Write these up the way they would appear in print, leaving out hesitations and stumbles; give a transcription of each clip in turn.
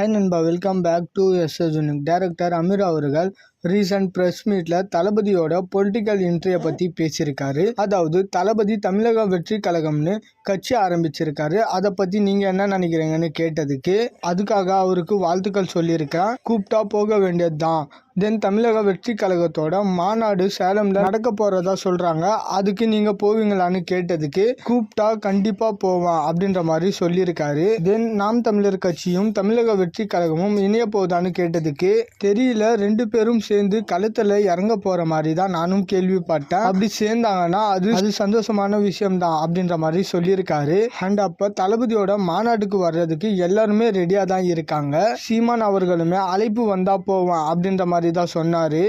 Hi நண்பா, welcome back to SS unique. Director Ameer அவர்கள் recent press மீட்ல தளபதியோட பொலிட்டிக்கல் என்ட்ரியை பற்றி பேசியிருக்காரு. அதாவது தளபதி தமிழக வெற்றி கழகம்னு கட்சி ஆரம்பிச்சிருக்காரு. அதை பற்றி நீங்கள் என்ன நினைக்கிறீங்கன்னு கேட்டதுக்கு அதுக்காக அவருக்கு வாழ்த்துக்கள் சொல்லியிருக்கேன். கூப்பிட்டா போக வேண்டியது தான். தென் தமிழக வெற்றி கழகத்தோட மாநாடு சேலம்ல நடக்க போறதா சொல்றாங்க. அதுக்கு நீங்க போவீங்களான்னு கேட்டதுக்கு கூப்பிட்டா கண்டிப்பா போவான் அப்படின்ற மாதிரி சொல்லியிருக்காரு. தென் நாம் தமிழர் கட்சியும் தமிழக வெற்றி கழகமும் இணைய போதான்னு கேட்டதுக்கு தெரியல, ரெண்டு பேரும் சேர்ந்து களத்துல இறங்க போற மாதிரி தான் நானும் கேள்விப்பட்டேன். அப்படி சேர்ந்தாங்கன்னா அது சந்தோஷமான விஷயம் தான் அப்படின்ற மாதிரி சொல்லியிருக்காரு. அண்ட் அப்ப தளபதியோட மாநாட்டுக்கு வர்றதுக்கு எல்லாருமே ரெடியா தான் இருக்காங்க. சீமான் அவர்களுமே அழைப்பு வந்தா போவான் அப்படின்ற மாதிரி தான் சொன்னாரு.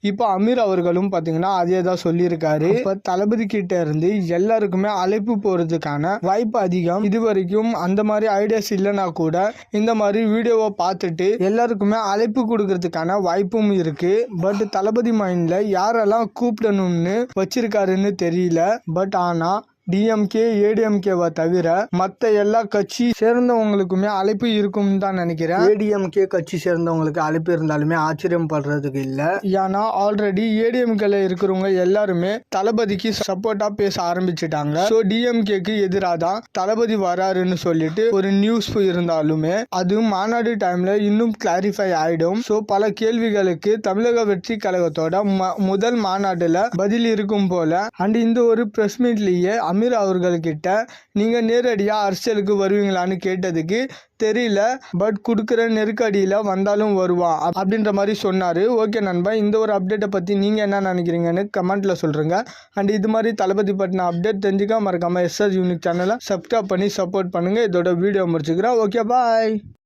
இப்போ அமீர் அவர்களும் பார்த்தீங்கன்னா அதே தான் சொல்லியிருக்காரு. இப்போ தளபதி கிட்ட இருந்து எல்லாருக்குமே அழைப்பு போகிறதுக்கான வாய்ப்பு அதிகம். இது வரைக்கும் அந்த மாதிரி ஐடியாஸ் இல்லைனா கூட இந்த மாதிரி வீடியோவை பார்த்துட்டு எல்லாருக்குமே அழைப்பு கொடுக்கறதுக்கான வாய்ப்பும் இருக்கு. பட் தளபதி மைண்ட்ல யாரெல்லாம் கூப்பிடணும்னு வச்சிருக்காருன்னு தெரியல. பட் ஆனால் டிஎம்கே ஏடிஎம்கேவை தவிர மற்ற எல்லா கட்சி சேர்ந்தவங்களுக்குமே அழைப்பு இருக்கும்னு தான் நினைக்கிறேன். ஏடிஎம்கே கட்சி சேர்ந்தவங்களுக்கு அழைப்பு இருந்தாலுமே ஆச்சரியம் படுறதுக்கு இல்லை. ஏன்னா ஆல்ரெடி ஏடிஎம்கேல இருக்கிறவங்க எல்லாருமே தளபதிக்கு சப்போர்ட்டா பேச ஆரம்பிச்சுட்டாங்க. ஸோ டிஎம்கேக்கு எதிராக தான் தளபதி வராருன்னு சொல்லிட்டு ஒரு நியூஸ் இருந்தாலுமே அது மாநாடு டைம்ல இன்னும் கிளாரிஃபை ஆயிடும். ஸோ பல கேள்விகளுக்கு தமிழக வெற்றி கழகத்தோட முதல் மாநாடுல பதில் இருக்கும் போல. அண்ட் இந்த ஒரு பிரஸ் மீட்லயே அமீர் அவர்கள்கிட்ட நீங்க நேரடியா அரசியலுக்கு வருவீங்களான்னு கேட்டதுக்கு தெரியல, பட் கொடுக்குற நெருக்கடியில் வந்தாலும் வருவான் அப்படின்ற மாதிரி சொன்னார். ஓகே நண்பா, இந்த ஒரு அப்டேட்டை பற்றி நீங்கள் என்ன நினைக்கிறீங்கன்னு கமெண்ட்டில் சொல்கிறீங்க. அண்ட் இது மாதிரி தளபதி பற்றின அப்டேட் தெரிஞ்சுக்க மறக்காமல் எஸ்எஸ் யூனிக் சேனலை சப்ஸ்கிரைப் பண்ணி சப்போர்ட் பண்ணுங்கள். இதோட வீடியோ முடிச்சுக்கிறேன். ஓகே, பாய்.